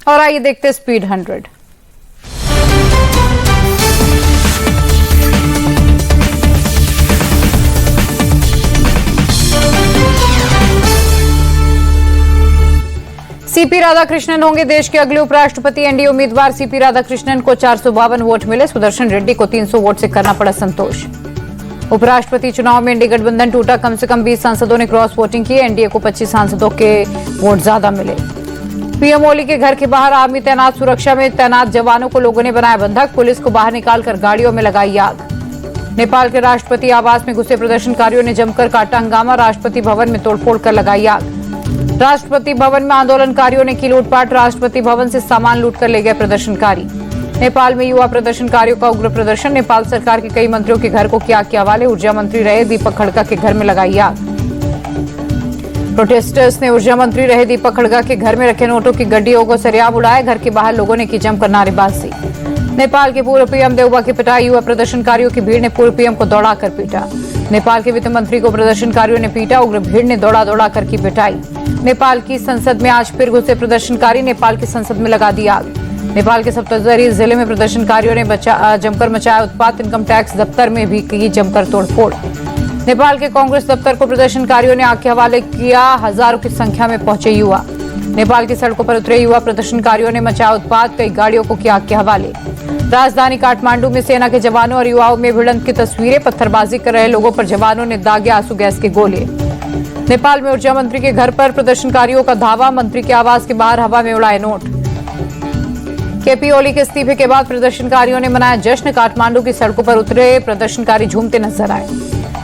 और आइए देखते स्पीड 100। सीपी राधाकृष्णन होंगे देश के अगले उपराष्ट्रपति। एनडीए उम्मीदवार सीपी राधाकृष्णन को 452 वोट मिले। सुदर्शन रेड्डी को 300 वोट से करना पड़ा संतोष। उपराष्ट्रपति चुनाव में एनडीए गठबंधन टूटा। कम से कम 20 सांसदों ने क्रॉस वोटिंग की। एनडीए को 25 सांसदों के वोट ज्यादा मिले। पीएम ओली के घर के बाहर आर्मी तैनात। सुरक्षा में तैनात जवानों को लोगों ने बनाया बंधक। पुलिस को बाहर निकालकर गाड़ियों में लगाई आग। नेपाल के राष्ट्रपति आवास में घुसे प्रदर्शनकारियों ने जमकर काटा हंगामा। राष्ट्रपति भवन में तोड़फोड़ कर लगाई आग। राष्ट्रपति भवन में आंदोलनकारियों ने की लूटपाट। राष्ट्रपति भवन से सामान लूटकर ले गए प्रदर्शनकारी। नेपाल में युवा प्रदर्शनकारियों का उग्र प्रदर्शन। नेपाल सरकार के कई मंत्रियों के घर को किया हवाले। ऊर्जा मंत्री रहे दीपक खड़गा के घर में लगाई आग। प्रोटेस्टर्स ने ऊर्जा मंत्री रहे दीपक खड़गा के घर में रखे नोटों की गड्डियों को सरेआम उड़ाया। घर के बाहर लोगों ने की जमकर नारेबाजी। नेपाल के पूर्व पीएम देउबा की पिटाई। युवा प्रदर्शनकारियों की भीड़ ने पूर्व पीएम को दौड़ाकर पीटा। नेपाल के वित्त मंत्री को प्रदर्शनकारियों ने पीटा। उग्र भीड़ ने दौड़ा कर की पिटाई। नेपाल की संसद में आज फिर घुसे प्रदर्शनकारी। नेपाल की संसद में लगा दी आग। नेपाल के सप्तरी जिले में प्रदर्शनकारियों ने जमकर मचाया उत्पात। इनकम टैक्स दफ्तर में भी की जमकर तोड़फोड़। नेपाल के कांग्रेस दफ्तर को प्रदर्शनकारियों ने आग के हवाले किया। हजारों की संख्या में पहुंचे युवा। नेपाल की सड़कों पर उतरे युवा प्रदर्शनकारियों ने मचाया उत्पात। कई गाड़ियों को किया आग के हवाले। राजधानी काठमांडू में सेना के जवानों और युवाओं में भिड़ंत की तस्वीरें। पत्थरबाजी कर रहे लोगों पर जवानों ने दागे आंसू गैस के गोले। नेपाल में ऊर्जा मंत्री के घर पर प्रदर्शनकारियों का धावा। मंत्री के आवास के बाहर हवा में उड़ाए नोट। केपी ओली के इस्तीफे के बाद प्रदर्शनकारियों ने मनाया जश्न। काठमांडू की सड़कों पर उतरे प्रदर्शनकारी झूमते नजर आए।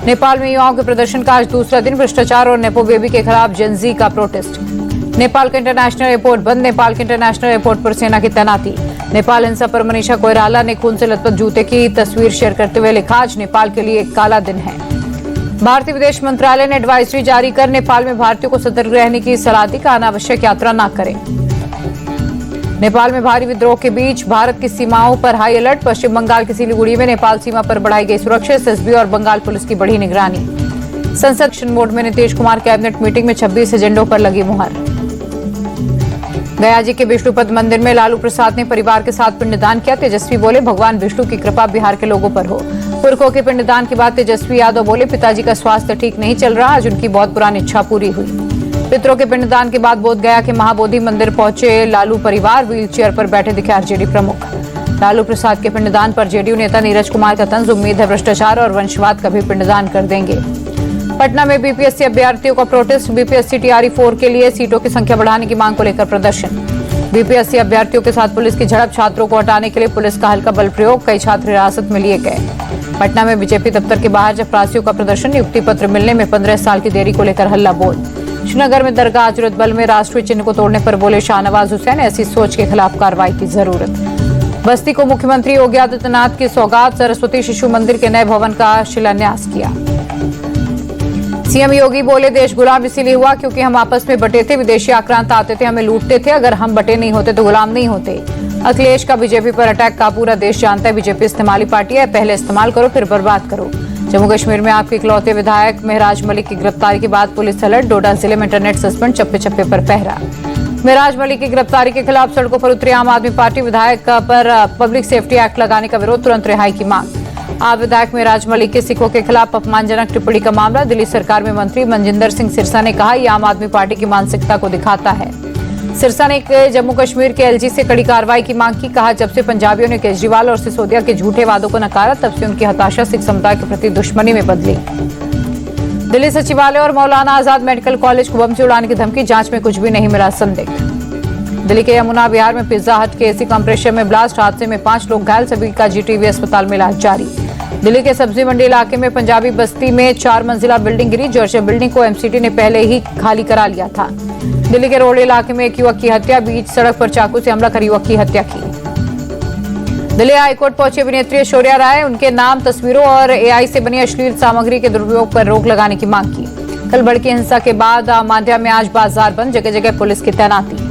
नेपाल में युवाओं के प्रदर्शन का आज दूसरा दिन। भ्रष्टाचार और नेपो बेबी के खिलाफ जेनजी का प्रोटेस्ट। नेपाल का इंटरनेशनल एयरपोर्ट बंद। नेपाल के इंटरनेशनल एयरपोर्ट पर सेना की तैनाती। नेपाल हिंसा पर मनीषा कोइराला ने खून से लथपथ जूते की तस्वीर शेयर करते हुए लिखा, आज नेपाल के लिए एक काला दिन है। भारतीय विदेश मंत्रालय ने एडवाइजरी जारी कर नेपाल में भारतीयों को सतर्क रहने की सलाह दी। अनावश्यक यात्रा न करें। नेपाल में भारी विद्रोह के बीच भारत की सीमाओं पर हाई अलर्ट। पश्चिम बंगाल की सिलीगुड़ी में नेपाल सीमा पर बढ़ाई गई सुरक्षा। एसएसबी और बंगाल पुलिस की बढ़ी निगरानी। संसद मोड में नीतीश कुमार कैबिनेट मीटिंग में 26 एजेंडों पर लगी मुहर। गया जी के विष्णुपद मंदिर में लालू प्रसाद ने परिवार के साथ पिंडदान किया। तेजस्वी बोले, भगवान विष्णु की कृपा बिहार के लोगों पर हो। पुरखों के पिंडदान के बाद तेजस्वी यादव बोले, पिताजी का स्वास्थ्य ठीक नहीं चल रहा। आज उनकी बहुत पुरानी इच्छा पूरी हुई। पितरों के पिंडदान के बाद बोध गया के महाबोधि मंदिर पहुंचे लालू परिवार। व्हील चेयर पर बैठे दिखे आरजेडी प्रमुख। लालू प्रसाद के पिंडदान पर जेडीयू नेता नीरज कुमार का तंज। उम्मीद है भ्रष्टाचार और वंशवाद का भी पिंडदान कर देंगे। पटना में बीपीएससी अभ्यर्थियों का प्रोटेस्ट। बीपीएससी टीआरई 4 के लिए सीटों की संख्या बढ़ाने की मांग को लेकर प्रदर्शन। बीपीएससी अभ्यर्थियों के साथ पुलिस की झड़प। छात्रों को हटाने के लिए पुलिस का हल्का बल प्रयोग। कई छात्र हिरासत में लिए गए। पटना में बीजेपी दफ्तर के बाहर चपरासियों का प्रदर्शन। नियुक्ति पत्र मिलने में 15 साल की देरी को लेकर हल्ला बोल। श्रीनगर में दरगाह अजरत बल में राष्ट्रीय चिन्ह को तोड़ने पर बोले शाहनवाज हुसैन, ऐसी सोच के खिलाफ कार्रवाई की जरूरत। बस्ती को मुख्यमंत्री योगी आदित्यनाथ की सौगात। सरस्वती शिशु मंदिर के नए भवन का शिलान्यास किया। सीएम योगी बोले, देश गुलाम इसीलिए हुआ क्योंकि हम आपस में बटे थे। विदेशी आक्रांत आते थे, हमें लूटते थे। अगर हम बटे नहीं होते तो गुलाम नहीं होते। अखिलेश का बीजेपी पर अटैक का पूरा देश जानता है। बीजेपी इस्तेमाली पार्टी है, पहले इस्तेमाल करो फिर बर्बाद करो। जम्मू कश्मीर में आपके इकलौते विधायक महराज मलिक की गिरफ्तारी के बाद पुलिस अलर्ट। डोडा जिले में इंटरनेट सस्पेंड। चप्पे चप्पे पर पहरा। महराज मलिक की गिरफ्तारी के खिलाफ सड़कों पर उतरी आम आदमी पार्टी। विधायक पर पब्लिक सेफ्टी एक्ट लगाने का विरोध। तुरंत रिहाई की मांग। आप विधायक महराज मलिक के सिखों के खिलाफ अपमानजनक टिप्पणी का मामला। दिल्ली सरकार में मंत्री मनजिंदर सिंह सिरसा ने कहा, यह आम आदमी पार्टी की मानसिकता को दिखाता है। सिरसा ने जम्मू कश्मीर के एलजी से कड़ी कार्रवाई की मांग की। कहा, जब से पंजाबियों ने केजरीवाल और सिसोदिया के झूठे वादों को नकारा, तब से उनकी हताशा सिख समुदाय के प्रति दुश्मनी में बदली। दिल्ली सचिवालय और मौलाना आजाद मेडिकल कॉलेज को बम से उड़ाने की धमकी। जांच में कुछ भी नहीं मिला संदिग्ध। दिल्ली के यमुना विहार में पिज्जा हट के एसी कंप्रेसर में ब्लास्ट। हादसे में 5 लोग घायल। सभी का जीटीबी अस्पताल में इलाज जारी। दिल्ली के सब्जी मंडी इलाके में पंजाबी बस्ती में 4 मंजिला बिल्डिंग गिरी। जर्जर बिल्डिंग को एमसीटी ने पहले ही खाली करा लिया था। दिल्ली के रोड इलाके में एक युवक की हत्या। बीच सड़क पर चाकू से हमला कर युवक की हत्या की। दिल्ली हाईकोर्ट पहुंची अभिनेत्री ऐश्वर्या राय। उनके नाम, तस्वीरों और एआई से बनी अश्लील सामग्री के दुरुपयोग पर रोक लगाने की मांग की। कल भड़की हिंसा के बाद मांड्या में आज बाजार बंद। जगह जगह पुलिस की तैनाती।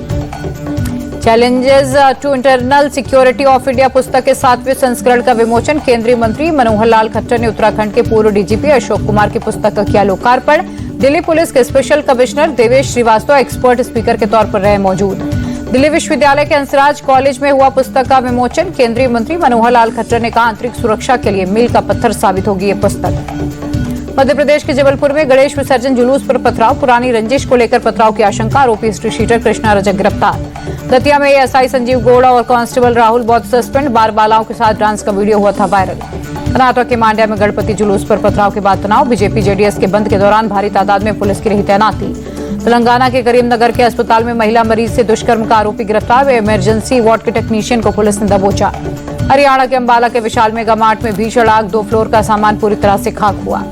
Challenges to internal security of India पुस्तक के 7वें संस्करण का विमोचन। केंद्रीय मंत्री मनोहर लाल खट्टर ने उत्तराखंड के पूर्व डीजीपी अशोक कुमार की पुस्तक का किया लोकार्पण। दिल्ली पुलिस के special commissioner Devesh Srivastava expert speaker के तौर पर रहे मौजूद। दिल्ली विश्वविद्यालय के हंसराज कॉलेज में हुआ पुस्तक का विमोचन। केंद्रीय मंत्री मनोहर लाल खट्टर ने कहा, आंतरिक सुरक्षा के लिए मील का पत्थर साबित होगी ये पुस्तक। मध्य प्रदेश के जबलपुर में गणेश विसर्जन जुलूस पर पथराव। पुरानी रंजिश को लेकर पथराव की आशंका। आरोपी स्ट्रीट शीटर कृष्णा रजक गिरफ्तार। दतिया में एएसआई संजीव गौड़ा और कांस्टेबल राहुल बौद्ध सस्पेंड। बार बालाओं के साथ डांस का वीडियो हुआ था वायरल। कर्नाटक के मांड्या में गणपति जुलूस पर पथराव के बाद तनाव। बीजेपी जेडीएस के बंद के दौरान भारी तादाद में पुलिस की रही तैनाती। तेलंगाना के करीमनगर के अस्पताल में महिला मरीज से दुष्कर्म का आरोपी गिरफ्तार। इमरजेंसी वार्ड के टेक्नीशियन को पुलिस ने दबोचा। हरियाणा के अंबाला के विशाल मेगा मार्ट में भीषण आग। 2 फ्लोर का सामान पूरी तरह से खाक हुआ।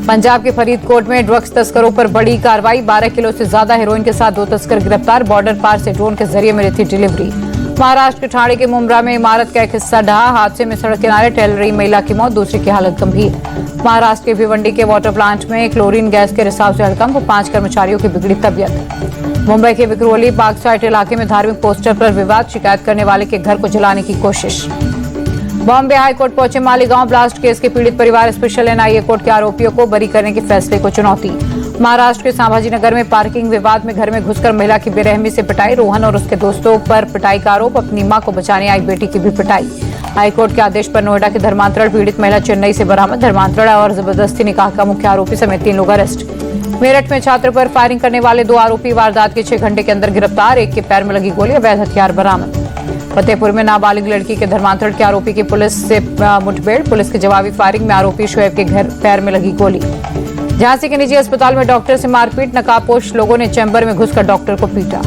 पंजाब के फरीदकोट में ड्रग्स तस्करों पर बड़ी कार्रवाई। 12 किलो से ज्यादा हेरोइन के साथ 2 तस्कर गिरफ्तार। बॉर्डर पार से ड्रोन के जरिए मिली थी डिलीवरी। महाराष्ट्र के ठाणे के मुमरा में इमारत का एक हिस्सा ढहा। हादसे में सड़क किनारे टहल रही महिला की मौत, दूसरी की हालत गंभीर। महाराष्ट्र के भिवंडी के वाटर प्लांट में क्लोरीन गैस के रिसाव से हड़कंप। 5 कर्मचारियों की बिगड़ी तबीयत। मुंबई के विक्रोली पार्कसाइड इलाके में धार्मिक पोस्टर पर विवाद। शिकायत करने वाले के घर को जलाने की कोशिश। बॉम्बे हाईकोर्ट पहुंचे मालीगांव ब्लास्ट केस के पीड़ित परिवार। स्पेशल एनआईए कोर्ट के आरोपियों को बरी करने के फैसले को चुनौती। महाराष्ट्र के संभाजी नगर में पार्किंग विवाद में घर में घुसकर महिला की बेरहमी से पिटाई। रोहन और उसके दोस्तों पर पिटाई का आरोप। अपनी मां को बचाने आई बेटी की भी पिटाई। हाईकोर्ट के आदेश पर नोएडा के धर्मांतरण पीड़ित महिला चेन्नई से बरामद। धर्मांतरण और जबरदस्ती निकाह का मुख्य आरोपी समेत 3 लोग अरेस्ट। मेरठ में छात्र पर फायरिंग करने वाले 2 आरोपी वारदात के 6 घंटे के अंदर गिरफ्तार। एक के पैर में लगी गोली। अवैध हथियार बरामद। फतेहपुर में नाबालिग लड़की के धर्मांतरण के आरोपी की पुलिस से मुठभेड़। पुलिस की जवाबी फायरिंग में आरोपी शोएब के घर पैर में लगी गोली। झांसी के निजी अस्पताल में डॉक्टर से मारपीट। नकाबपोश लोगों ने चैम्बर में घुसकर डॉक्टर को पीटा।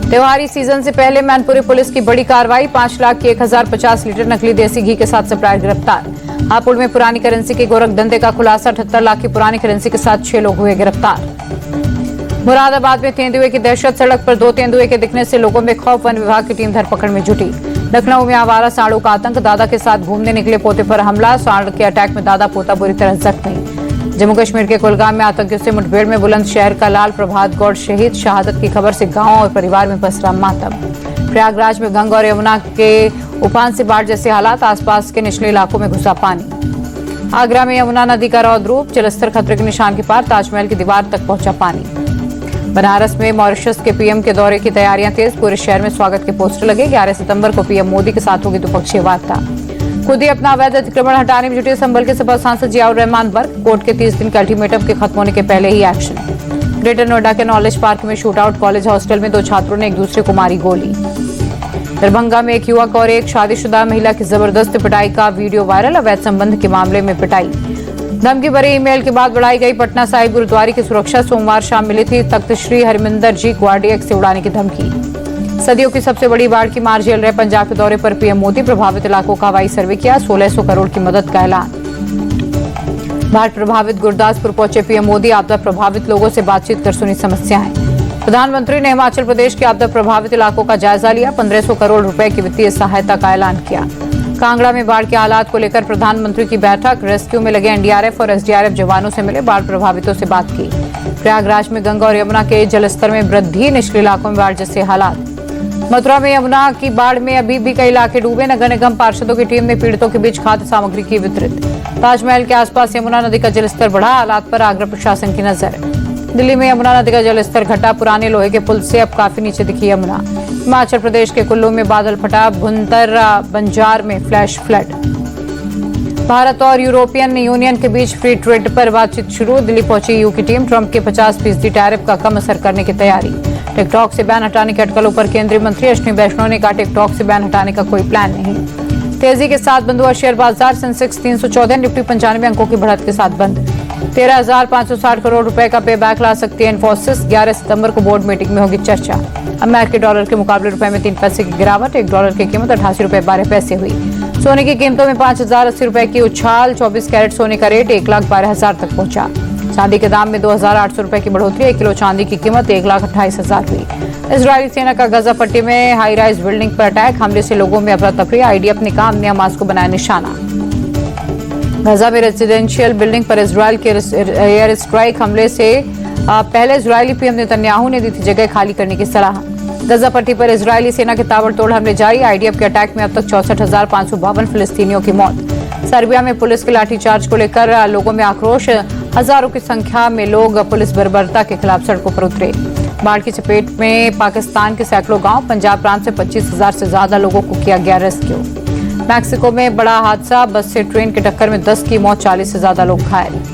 त्योहारी सीजन से पहले मैनपुरी पुलिस की बड़ी कार्रवाई। 5 लाख की 1050 लीटर नकली देसी घी के साथ सप्लायर गिरफ्तार। हापुड़ में पुरानी करेंसी के गोरखधंधे का खुलासा। 78 लाख की पुरानी करेंसी के साथ 6 लोग हुए गिरफ्तार। मुरादाबाद में तेंदुए की दहशत। सड़क पर 2 तेंदुए के दिखने से लोगों में खौफ। वन विभाग की टीम धरपकड़ में जुटी। लखनऊ में आवारा सांडों का आतंक। दादा के साथ घूमने निकले पोते पर हमला। सांड के अटैक में दादा पोता बुरी तरह जख्मी। जम्मू कश्मीर के कुलगाम में आतंकियों से मुठभेड़ में बुलंदशहर का लाल प्रभात गौड़ शहीद। शहादत की खबर से गांव और परिवार में पसरा मातम। प्रयागराज में गंगा और यमुना के उफान से बाढ़ जैसे हालात। आसपास के निचले इलाकों में घुसा पानी। आगरा में यमुना नदी का रौद्र रूप। जलस्तर खतरे के निशान के पार। ताजमहल की दीवार तक पहुंचा पानी। बनारस में मॉरिशस के पीएम के दौरे की तैयारियां तेज। पूरे शहर में स्वागत के पोस्टर लगे। 11 सितंबर को पीएम मोदी के साथ होगी द्विपक्षीय वार्ता। खुद ही अपना अवैध अतिक्रमण हटाने में जुटे संभल के सपा सांसद जियाउर रहमान बर्क। कोर्ट के 30 दिन के अल्टीमेटम के खत्म होने के पहले ही एक्शन। ग्रेटर नोएडा के नॉलेज पार्क में शूटआउट। कॉलेज हॉस्टल में 2 छात्रों ने एक दूसरे को मारी गोली। दरभंगा में एक युवक और एक शादीशुदा महिला की जबरदस्त पिटाई का वीडियो वायरल। अवैध संबंध के मामले में पिटाई। धमकी भरे ईमेल के बाद बढ़ाई गई पटना साहिब गुरुद्वारे की सुरक्षा। सोमवार शाम मिली थी तख्त श्री हरमिंदर जी को RDX से उड़ाने की धमकी। सदियों की सबसे बड़ी बाढ़ की मार झेल रहे पंजाब के दौरे पर पीएम मोदी। प्रभावित इलाकों का हवाई सर्वे किया। 1600 करोड़ की मदद का ऐलान। बाढ़ प्रभावित गुरदासपुर पहुंचे पीएम मोदी। आपदा प्रभावित लोगों से बातचीत कर सुनी समस्याएं। प्रधानमंत्री ने हिमाचल प्रदेश के आपदा प्रभावित इलाकों का जायजा लिया। 1500 करोड़ रुपए की वित्तीय सहायता का ऐलान किया। कांगड़ा में बाढ़ के हालात को लेकर प्रधानमंत्री की बैठक। रेस्क्यू में लगे NDRF और SDRF जवानों से मिले। बाढ़ प्रभावितों से बात की। प्रयागराज में गंगा और यमुना के जलस्तर में वृद्धि। निचले इलाकों में बाढ़ जैसे हालात। मथुरा में यमुना की बाढ़ में अभी भी कई इलाके डूबे। नगर निगम पार्षदों की टीम ने पीड़ितों के बीच खाद्य सामग्री की वितरित। ताजमहल के आसपास यमुना नदी का जलस्तर बढ़ा। हालात पर आगरा प्रशासन की नजर। दिल्ली में यमुना नदी का जलस्तर घटा। पुराने लोहे के पुल से अब काफी नीचे दिखी यमुना। हिमाचल प्रदेश के कुल्लू में बादल फटा। भुंतर बंजार में फ्लैश फ्लड। भारत और यूरोपियन यूनियन के बीच फ्री ट्रेड पर बातचीत शुरू। दिल्ली पहुंची EU की टीम। ट्रंप के 50% टैरिफ का कम असर करने की तैयारी। टिकटॉक से बैन हटाने के अटकलों पर केंद्रीय मंत्री अश्विनी वैष्णव ने कहा, टिकटॉक से बैन हटाने का कोई प्लान नहीं। तेजी के साथ बंद हुआ शेयर बाजार। सेंसेक्स 314, निफ्टी 95 अंकों की बढ़त के साथ बंद। 13,560 करोड़ रुपए का पे बैक ला सकती है इन्फोसिस। 11 सितंबर को बोर्ड मीटिंग में होगी चर्चा। अमेरिकी डॉलर के मुकाबले रुपए में 3 पैसे की गिरावट। 1 डॉलर की कीमत 88 रुपए 12 पैसे हुई। सोने की कीमतों में 5,080 रुपए की उछाल। 24 कैरेट सोने का रेट 1,12,000 तक पहुंचा। चांदी के दाम में 2,800 रुपए की बढ़ोतरी। 1 किलो चांदी की कीमत 1,28,000 हुई। इजरायली सेना का गजा पट्टी में हाई राइज बिल्डिंग पर अटैक। हमले से लोगों में अफरा तफरी। IDF ने कहा, हमने हमास को बनाया निशाना। गजा में रेजिडेंशियल बिल्डिंग पर इजरायल के एयर स्ट्राइक हमले से पहले इजरायली पीएम नेतन्याहू ने दी थी जगह खाली करने की सलाह। गजा पट्टी पर इजरायली सेना के ताबड़तोड़ हमले जारी। IDF के अटैक में अब तक 64,552 फिलिस्तीनियों की मौत। सर्बिया में पुलिस के लाठीचार्ज को लेकर लोगों में आक्रोश। हजारों की संख्या में लोग पुलिस बर्बरता के खिलाफ सड़कों पर उतरे। बाढ़ की चपेट में पाकिस्तान के सैकड़ों गांव, पंजाब प्रांत से 25,000 से ज्यादा लोगों को किया गया रेस्क्यू। मैक्सिको में बड़ा हादसा, बस से ट्रेन की टक्कर में 10 की मौत, 40 से ज्यादा लोग घायल।